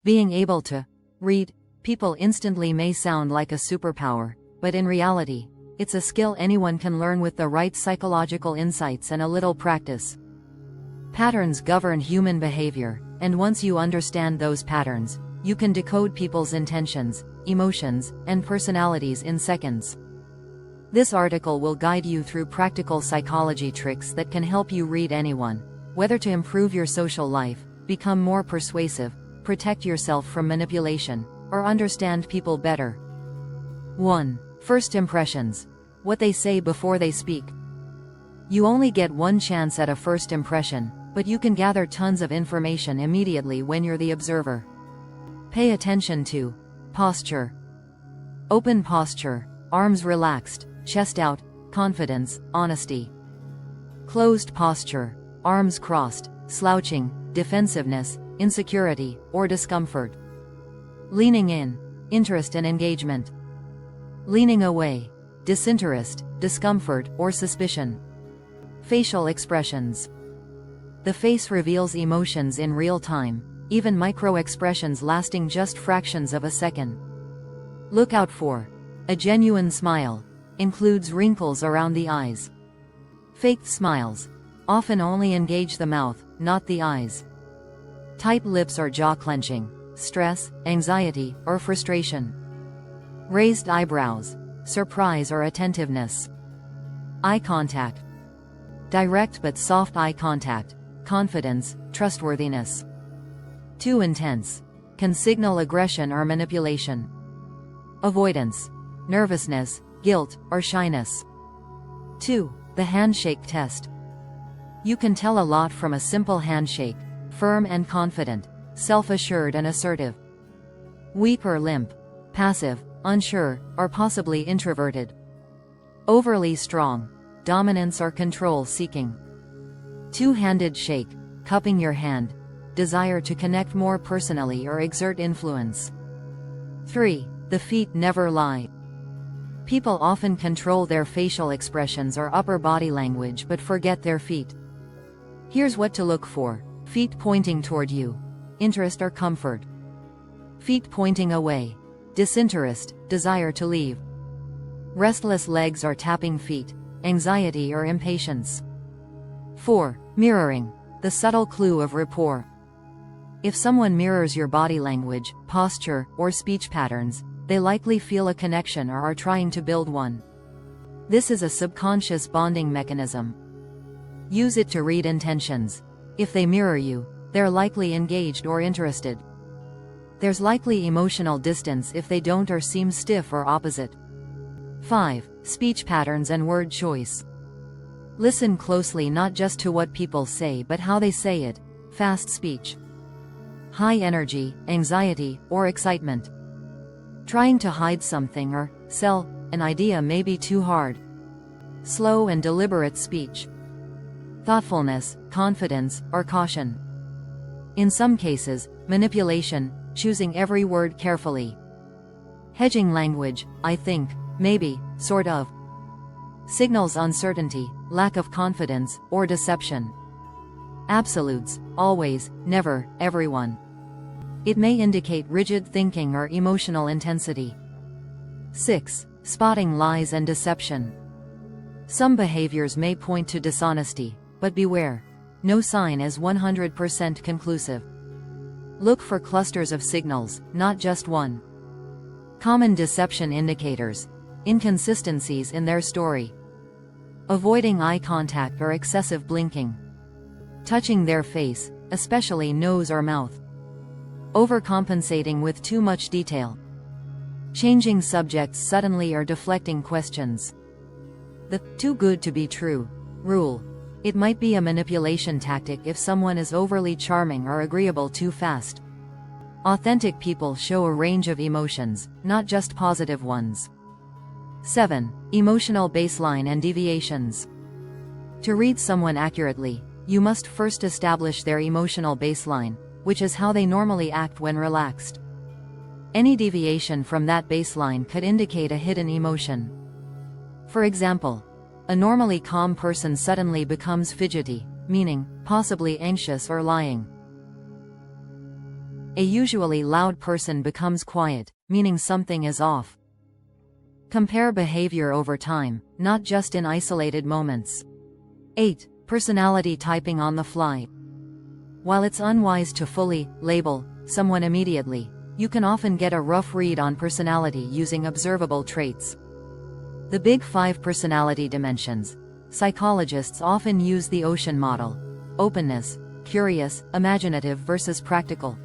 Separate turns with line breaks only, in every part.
Being able to read people instantly may sound like a superpower, but in reality, it's a skill anyone can learn with the right psychological insights and a little practice. Patterns govern human behavior, and once you understand those patterns, you can decode people's intentions, emotions, and personalities in seconds. This article will guide you through practical psychology tricks that can help you read anyone, whether to improve your social life, become more persuasive, protect yourself from manipulation, or understand people better. 1. First impressions. What they say before they speak. You only get one chance at a first impression, but you can gather tons of information immediately when you're the observer. Pay attention to posture. Open posture, arms relaxed, chest out, confidence, honesty. Closed posture, arms crossed, slouching, defensiveness, insecurity, or discomfort. Leaning in, interest and engagement. Leaning away, disinterest, discomfort, or suspicion. Facial expressions. The face reveals emotions in real time, even micro-expressions lasting just fractions of a second. Look out for a genuine smile. Includes wrinkles around the eyes. Faked smiles often only engage the mouth, not the eyes. Tight lips or jaw clenching, stress, anxiety, or frustration. Raised eyebrows, surprise or attentiveness. Eye contact. Direct but soft eye contact, confidence, trustworthiness. Too intense can signal aggression or manipulation. Avoidance, nervousness, guilt, or shyness. 2. The handshake test. You can tell a lot from a simple handshake, firm and confident, self-assured and assertive. Weak or limp, passive, unsure, or possibly introverted. Overly strong, dominance or control-seeking. Two-handed shake, cupping your hand, desire to connect more personally or exert influence. 3. The feet never lie. People often control their facial expressions or upper body language but forget their feet. Here's what to look for. Feet pointing toward you, interest or comfort. Feet pointing away, disinterest, desire to leave. Restless legs or tapping feet, anxiety or impatience. 4. Mirroring, the subtle clue of rapport. If someone mirrors your body language, posture, or speech patterns, they likely feel a connection or are trying to build one. This is a subconscious bonding mechanism. Use it to read intentions. If they mirror you, they're likely engaged or interested. There's likely emotional distance if they don't or seem stiff or opposite. 5. Speech patterns and word choice. Listen closely not just to what people say but how they say it. Fast speech. High energy, anxiety, or excitement. Trying to hide something or sell an idea may be too hard. Slow and deliberate speech. Thoughtfulness, confidence, or caution. In some cases, manipulation, choosing every word carefully. Hedging language, I think, maybe, sort of. Signals uncertainty, lack of confidence, or deception. Absolutes, always, never, everyone. It may indicate rigid thinking or emotional intensity. 6. Spotting lies and deception. Some behaviors may point to dishonesty, but beware. No sign is 100% conclusive. Look for clusters of signals, not just one. Common deception indicators. Inconsistencies in their story. Avoiding eye contact or excessive blinking. Touching their face, especially nose or mouth. Overcompensating with too much detail. Changing subjects suddenly or deflecting questions. The too good to be true rule. It might be a manipulation tactic if someone is overly charming or agreeable too fast. Authentic people show a range of emotions, not just positive ones. 7. Emotional baseline and deviations. To read someone accurately, you must first establish their emotional baseline, which is how they normally act when relaxed. Any deviation from that baseline could indicate a hidden emotion. For example, a normally calm person suddenly becomes fidgety, meaning, possibly anxious or lying. A usually loud person becomes quiet, meaning something is off. Compare behavior over time, not just in isolated moments. 8. Personality typing on the fly. While it's unwise to fully label someone immediately, you can often get a rough read on personality using observable traits. The Big Five personality dimensions. Psychologists often use the ocean model: openness, curious, imaginative versus practical;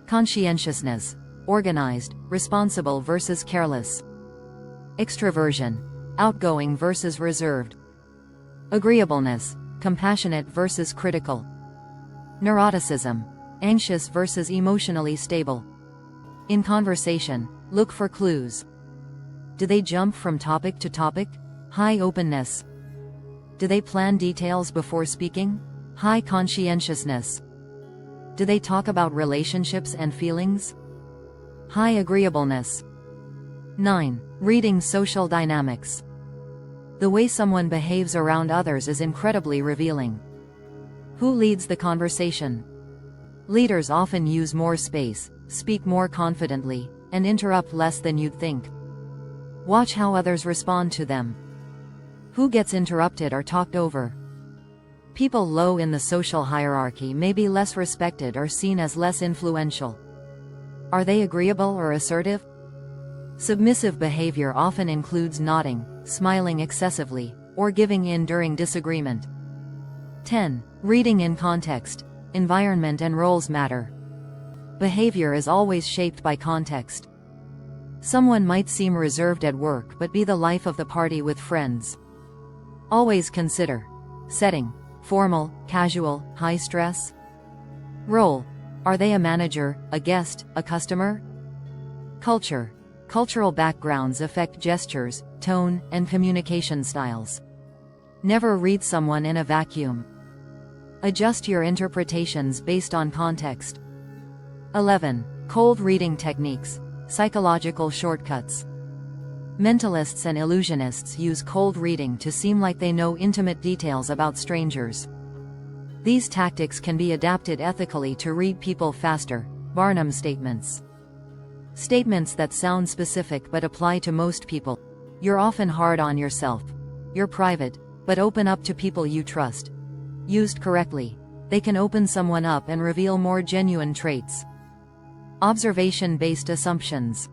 conscientiousness, organized, responsible versus careless; extroversion, outgoing versus reserved; agreeableness, compassionate versus critical; neuroticism, anxious versus emotionally stable. In conversation, look for clues. Do they jump from topic to topic? High openness. Do they plan details before speaking? High conscientiousness. Do they talk about relationships and feelings? High agreeableness. 9. Reading social dynamics. The way someone behaves around others is incredibly revealing. Who leads the conversation? Leaders often use more space, speak more confidently, and interrupt less than you'd think. Watch how others respond to them. Who gets interrupted or talked over? People low in the social hierarchy may be less respected or seen as less influential. Are they agreeable or assertive? Submissive behavior often includes nodding, smiling excessively, or giving in during disagreement. 10. Reading in context. Environment and roles matter. Behavior is always shaped by context. Someone might seem reserved at work but be the life of the party with friends. Always consider setting: formal, casual, high stress. Role: are they a manager, a guest, a customer? Culture. Cultural backgrounds affect gestures, tone, and communication styles. Never read someone in a vacuum. Adjust your interpretations based on context. 11. Cold reading techniques. Psychological shortcuts. Mentalists and illusionists use cold reading to seem like they know intimate details about strangers. These tactics can be adapted ethically to read people faster. Barnum statements. Statements that sound specific but apply to most people. You're often hard on yourself. You're private, but open up to people you trust. Used correctly, they can open someone up and reveal more genuine traits. Observation-based assumptions.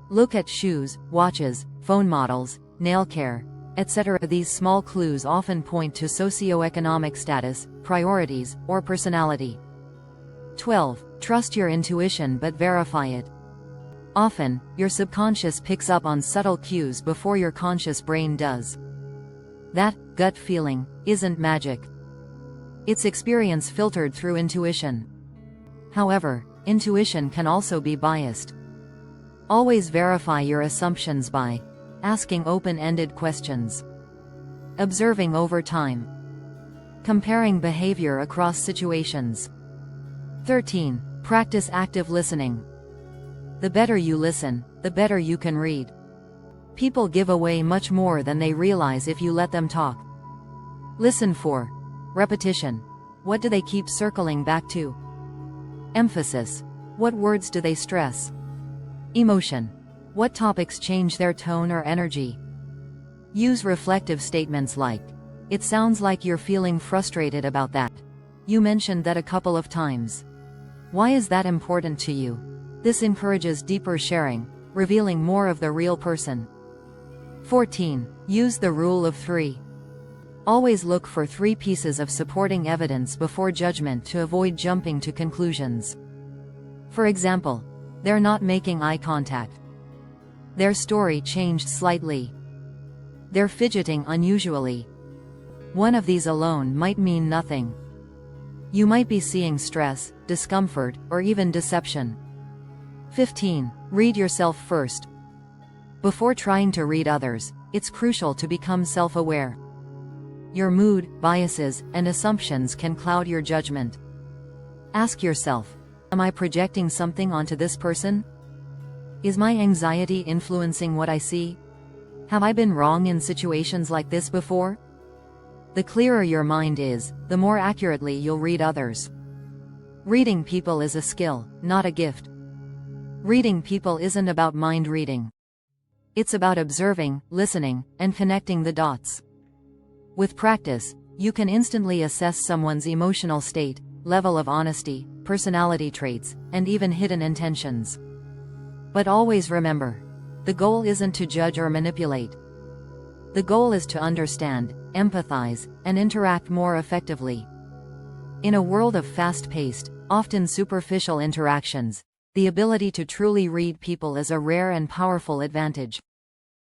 Look at shoes, watches, phone models, nail care, etc. These small clues often point to socioeconomic status, priorities, or personality. 12. Trust your intuition but verify it. Often, your subconscious picks up on subtle cues before your conscious brain does. That gut feeling isn't magic. It's experience filtered through intuition. However, intuition can also be biased. Always verify your assumptions by asking open-ended questions, observing over time, comparing behavior across situations. 13. Practice active listening. The better you listen, the better you can read. People give away much more than they realize if you let them talk. Listen for repetition. What do they keep circling back to? Emphasis. What words do they stress? Emotion. What topics change their tone or energy? Use reflective statements like, "It sounds like you're feeling frustrated about that. You mentioned that a couple of times. Why is that important to you?" This encourages deeper sharing, revealing more of the real person. 14. Use the rule of 3. Always look for 3 pieces of supporting evidence before judgment to avoid jumping to conclusions. For example, they're not making eye contact. Their story changed slightly. They're fidgeting unusually. One of these alone might mean nothing. You might be seeing stress, discomfort, or even deception. 15. Read yourself first. Before trying to read others, it's crucial to become self-aware. Your mood, biases, and assumptions can cloud your judgment. Ask yourself, am I projecting something onto this person? Is my anxiety influencing what I see? Have I been wrong in situations like this before? The clearer your mind is, the more accurately you'll read others. Reading people is a skill, not a gift. Reading people isn't about mind reading. It's about observing, listening, and connecting the dots. With practice, you can instantly assess someone's emotional state, level of honesty, personality traits, and even hidden intentions. But always remember, the goal isn't to judge or manipulate. The goal is to understand, empathize, and interact more effectively. In a world of fast-paced, often superficial interactions, the ability to truly read people is a rare and powerful advantage.